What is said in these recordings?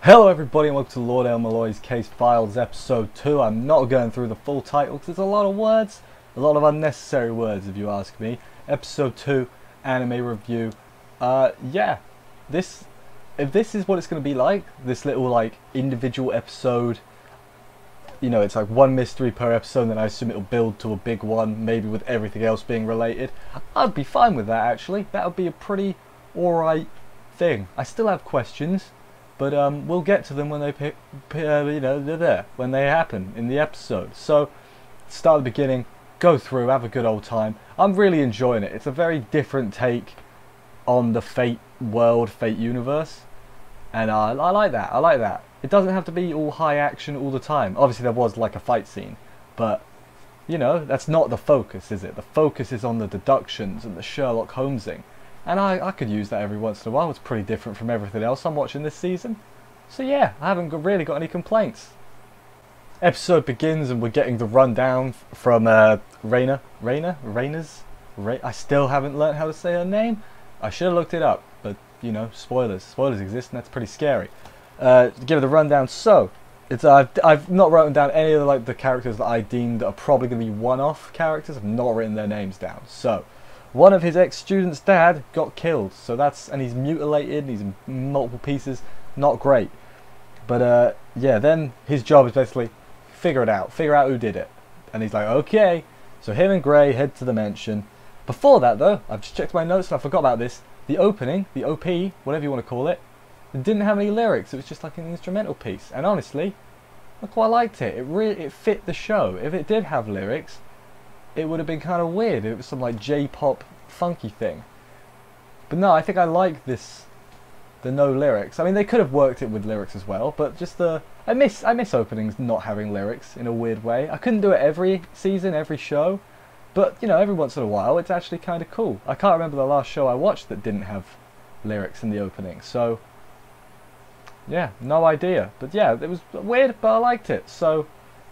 Hello everybody and welcome to Lord El-Melloi Case Files episode 2. I'm not going through the full title because there's a lot of words, a lot of unnecessary words if you ask me. Episode 2, anime review. If this is what it's going to be like, this little like individual episode, you know, it's like one mystery per episode, then I assume it'll build to a big one, maybe with everything else being related. I'd be fine with that actually. That would be a pretty alright thing. I still have questions. But we'll get to them when they when they happen in the episode. So start at the beginning, go through, have a good old time. I'm really enjoying it. It's a very different take on the Fate world, Fate universe, and I like that. I like that. It doesn't have to be all high action all the time. Obviously there was like a fight scene, but you know, that's not the focus, is it? The focus is on the deductions and the Sherlock Holmesing. And I could use that every once in a while. It's pretty different from everything else I'm watching this season. So yeah, I haven't really got any complaints. Episode begins and we're getting the rundown from Raina. I still haven't learned how to say her name. I should have looked it up, but you know, spoilers. Spoilers exist and that's pretty scary. Give her the rundown. So, I've not written down any of the characters that I deemed are probably going to be one-off characters. I've not written their names down. So, one of his ex-students' dad got killed, and he's mutilated, and he's in multiple pieces, not great. But yeah, then his job is basically figure out who did it. And he's like, okay. So him and Gray head to the mansion. Before that though, I've just checked my notes and I forgot about this. The opening, the OP, whatever you want to call it, it didn't have any lyrics. It was just like an instrumental piece. And honestly, I quite liked it. It fit the show. If it did have lyrics, it would have been kind of weird. It was some like J-pop funky thing. But no, I think I like the no lyrics. I mean, they could have worked it with lyrics as well, but just I miss openings not having lyrics in a weird way. I couldn't do it every season, every show, but you know, every once in a while, it's actually kind of cool. I can't remember the last show I watched that didn't have lyrics in the opening, so yeah, no idea. But yeah, it was weird, but I liked it, so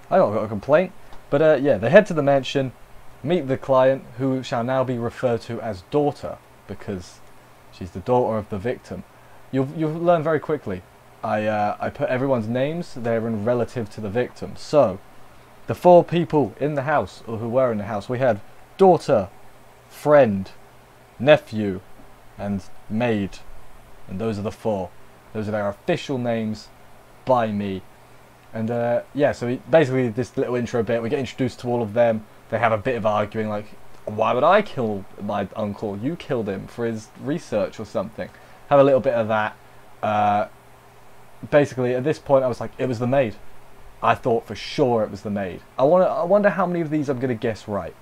I don't got a complaint. But yeah, they head to the mansion. Meet the client, who shall now be referred to as daughter, because she's the daughter of the victim. You'll learn very quickly. I put everyone's names there in relative to the victim. So, the 4 people in the house, or who were in the house, we had daughter, friend, nephew, and maid. And those are the 4. Those are their official names by me. And yeah, so basically this little intro bit, we get introduced to all of them. They have a bit of arguing, like, why would I kill my uncle? You killed him for his research or something. Have a little bit of that. Basically, at this point, I was like, it was the maid. I thought for sure it was the maid. I wonder how many of these I'm going to guess right.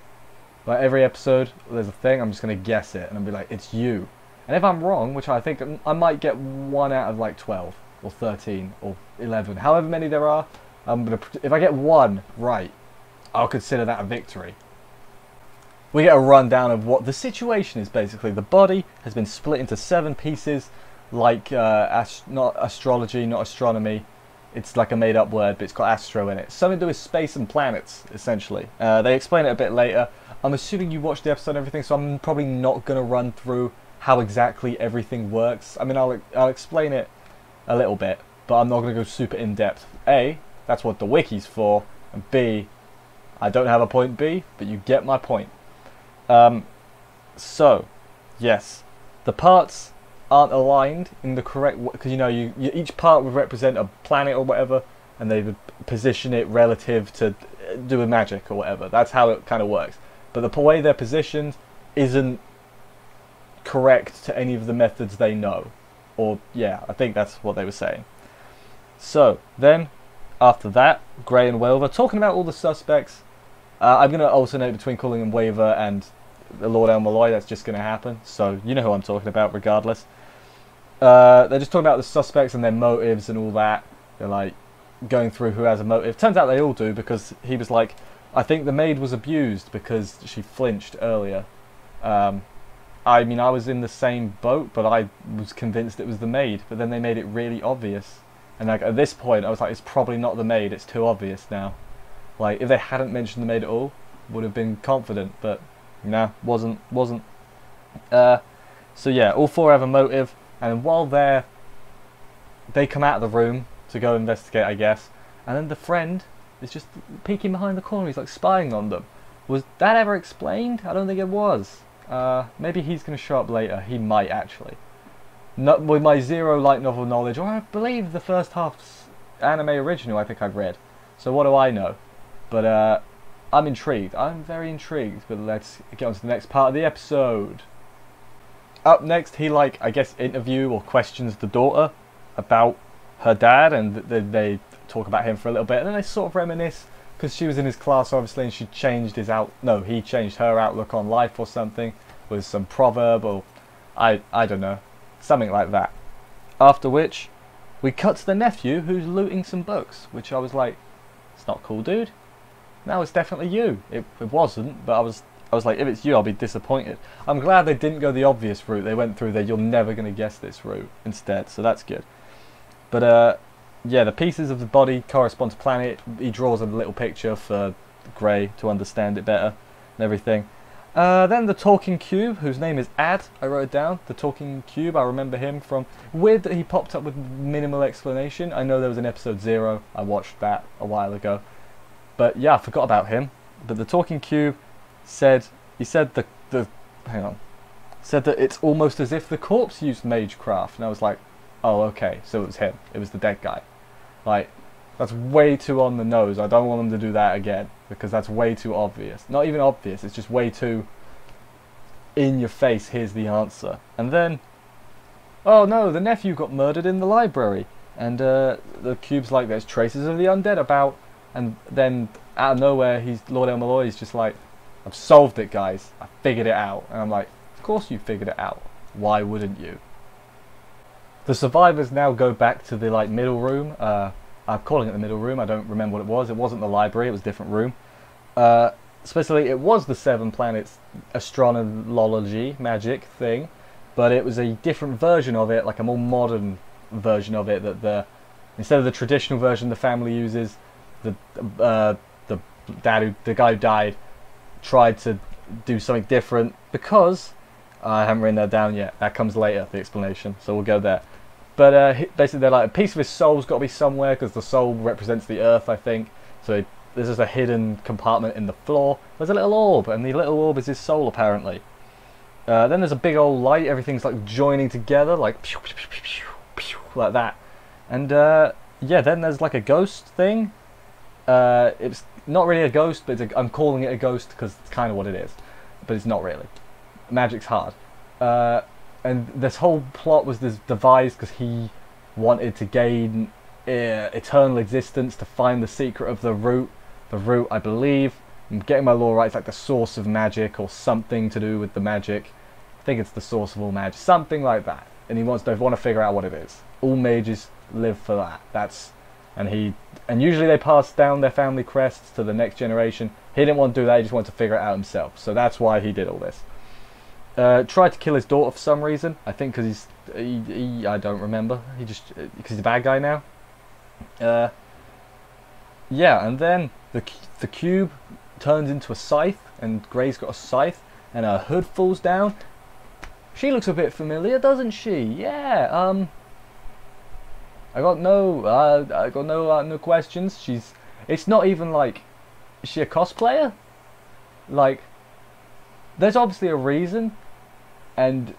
Like, every episode, there's a thing, I'm just going to guess it, and I'll be like, it's you. And if I'm wrong, which I think I might get 1 out of like 12, or 13, or 11, however many there are, if I get 1 right, I'll consider that a victory. We get a rundown of what the situation is. Basically, the body has been split into 7 pieces, like not astrology, not astronomy. It's like a made-up word, but it's got astro in it. Something to do with space and planets, essentially. They explain it a bit later. I'm assuming you watched the episode and everything, so I'm probably not going to run through how exactly everything works. I mean, I'll explain it a little bit, but I'm not going to go super in-depth. A, that's what the wiki's for, and B, I don't have a point B, but you get my point. So, yes, the parts aren't aligned in the correct because you know each part would represent a planet or whatever, and they would position it relative to do with magic or whatever. That's how it kind of works. But the way they're positioned isn't correct to any of the methods they know. Or yeah, I think that's what they were saying. So then, after that, Gray and Wilver talking about all the suspects. I'm going to alternate between calling them Waver and the Lord El-Melloi. That's just going to happen. So you know who I'm talking about regardless. They're just talking about the suspects and their motives and all that. They're like going through who has a motive. Turns out they all do, because he was like, I think the maid was abused because she flinched earlier. I mean, I was in the same boat, but I was convinced it was the maid. But then they made it really obvious. And like at this point, I was like, it's probably not the maid. It's too obvious now. Like, if they hadn't mentioned the maid at all, would have been confident, but no, wasn't. So yeah, all 4 have a motive, and while they're they come out of the room to go investigate, I guess, and then the friend is just peeking behind the corner. He's like spying on them. Was that ever explained? I don't think it was. Maybe he's going to show up later. He might actually. Not with my zero light novel knowledge, or I believe the first half's anime original I think I've read. So what do I know? But I'm intrigued. I'm very intrigued. But let's get on to the next part of the episode. Up next, he I guess interview or questions the daughter about her dad, and they talk about him for a little bit, and then they sort of reminisce because she was in his class obviously, and she changed he changed her outlook on life or something with some proverb, or I don't know, something like that. After which we cut to the nephew who's looting some books, which I was like, it's not cool, dude. No, it's definitely you. It wasn't, but I was like, if it's you, I'll be disappointed. I'm glad they didn't go the obvious route. They went through the you're never going to guess this route instead, so that's good. But yeah, the pieces of the body correspond to planet. He draws a little picture for Gray to understand it better and everything. Then the talking cube, whose name is Ad. I wrote it down. The talking cube, I remember him from... Weird that he popped up with minimal explanation. I know there was an episode 0. I watched that a while ago. But yeah, I forgot about him. But the talking cube said that it's almost as if the corpse used magecraft, and I was like, oh okay, so it was him. It was the dead guy. Like, that's way too on the nose. I don't want them to do that again, because that's way too obvious. Not even obvious, it's just way too in your face, here's the answer. And then, oh no, the nephew got murdered in the library. And the cube's like, there's traces of the undead about. And then, out of nowhere, Lord El-Melloi is just like, I've solved it, guys. I figured it out. And I'm like, of course you figured it out. Why wouldn't you? The survivors now go back to the middle room. I'm calling it the middle room. I don't remember what it was. It wasn't the library. It was a different room. Especially, it was the 7 planets astronology magic thing, but it was a different version of it, like a more modern version of it. That instead of the traditional version the family uses, the guy who died tried to do something different because I haven't written that down yet. That comes later, the explanation, so we'll go there. But basically they're like, a piece of his soul's got to be somewhere because the soul represents the earth, I think. So there's just a hidden compartment in the floor. There's a little orb, and the little orb is his soul apparently. Then there's a big old light. Everything's like joining together, like pew, pew, pew, pew, pew, like that. And yeah, then there's like a ghost thing. It's not really a ghost, but I'm calling it a ghost because it's kind of what it is. But it's not really. Magic's hard. And this whole plot was devised because he wanted to gain eternal existence to find the secret of the root. The root, I believe, I'm getting my lore right, it's like the source of magic or something to do with the magic. I think it's the source of all magic, something like that. And they want to figure out what it is. All mages live for that. And usually they pass down their family crests to the next generation. He didn't want to do that. He just wanted to figure it out himself. So that's why he did all this. Tried to kill his daughter for some reason. I think because I don't remember. Because he's a bad guy now. Yeah, and then the cube turns into a scythe, and Gray's got a scythe, and her hood falls down. She looks a bit familiar, doesn't she? Yeah. I got no questions. It's not even like, is she a cosplayer? Like, there's obviously a reason, and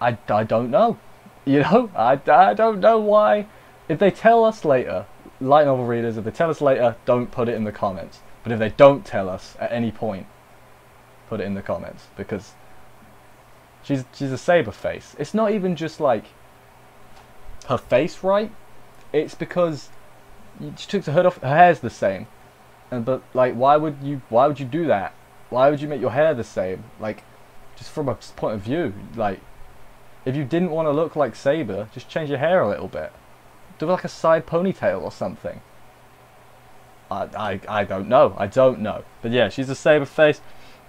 I don't know. You know, I don't know why. If they tell us later, light novel readers, if they tell us later, don't put it in the comments. But if they don't tell us at any point, put it in the comments, because she's a Saber face. It's not even just like her face, right? It's because she took the hood off. Her hair's the same, but like, why would you do that? Why would you make your hair the same? Like, just from a point of view, like, if you didn't want to look like Saber, just change your hair a little bit. Do like a side ponytail or something. I don't know. I don't know. But yeah, she's a Saber face.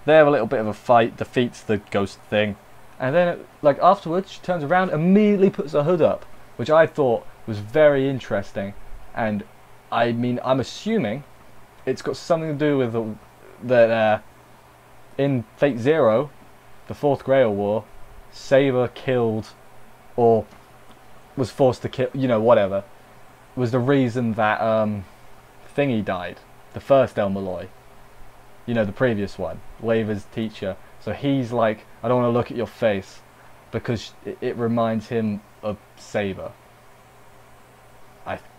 They have a little bit of a fight, defeats the ghost thing, and then like afterwards, she turns around, immediately puts her hood up, which I thought was very interesting. And I mean, I'm assuming it's got something to do with that in Fate Zero, the Fourth Grail War, Saber killed, or was forced to kill, you know, whatever, was the reason that Thingy died, the first El-Melloi, you know, the previous one, Waver's teacher. So he's like, I don't want to look at your face because it reminds him of Saber.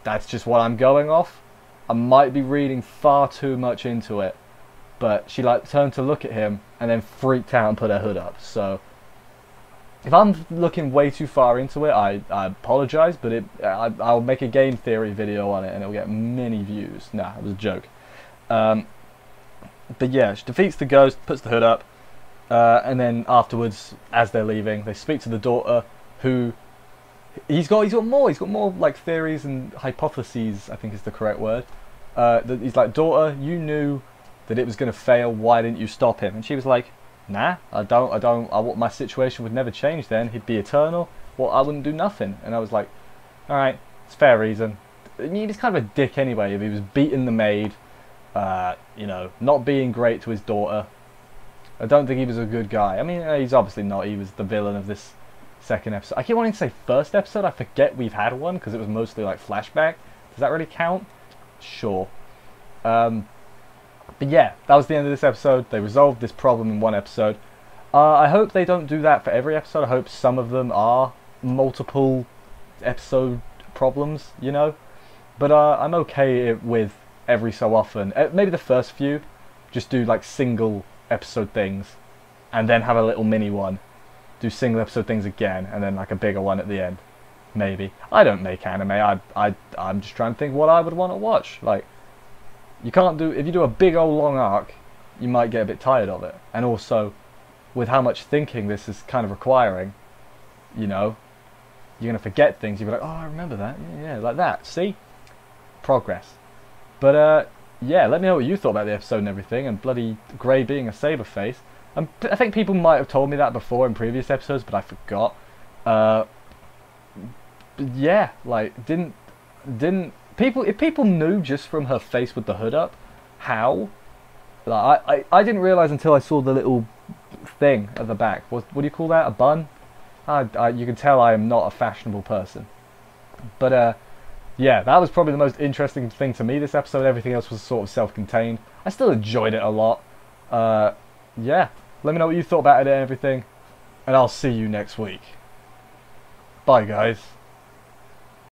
That's just what I'm going off. I might be reading far too much into it, but she like turned to look at him and then freaked out and put her hood up. So if I'm looking way too far into it, I apologise, but I'll make a game theory video on it and it'll get many views. Nah, it was a joke. But yeah, she defeats the ghost, puts the hood up, and then afterwards, as they're leaving, they speak to the daughter, who he's got more like theories and hypotheses, I think is the correct word. He's like, daughter, you knew that it was going to fail. Why didn't you stop him? And she was like, nah, my situation would never change then. He'd be eternal. Well, I wouldn't do nothing. And I was like, alright, it's fair reason. I mean, he's kind of a dick anyway. If he was beating the maid, you know, not being great to his daughter. I don't think he was a good guy. I mean, he's obviously not. He was the villain of this second episode. I keep wanting to say first episode. I forget we've had one because it was mostly like flashback. Does that really count? Sure. But yeah, that was the end of this episode. They resolved this problem in one episode. I hope they don't do that for every episode. I hope some of them are multiple episode problems, you know. But I'm okay with every so often. Maybe the first few, just do like single episode things, and then have a little mini one. Do single episode things again, and then like a bigger one at the end. Maybe. I don't make anime. I'm just trying to think what I would want to watch. Like, you can't do, if you do a big old long arc, you might get a bit tired of it. And also, with how much thinking this is kind of requiring, you know, you're going to forget things. You'll be like, oh, I remember that. Yeah, like that. See? Progress. But, yeah, let me know what you thought about the episode and everything, and bloody Grey being a Saber face. I think people might have told me that before in previous episodes, but I forgot. But yeah, like, didn't people, if people knew just from her face with the hood up, how? Like, I didn't realise until I saw the little thing at the back. What do you call that? A bun? You can tell I am not a fashionable person. But yeah, that was probably the most interesting thing to me this episode. Everything else was sort of self-contained. I still enjoyed it a lot. Yeah, let me know what you thought about it and everything, and I'll see you next week. Bye, guys.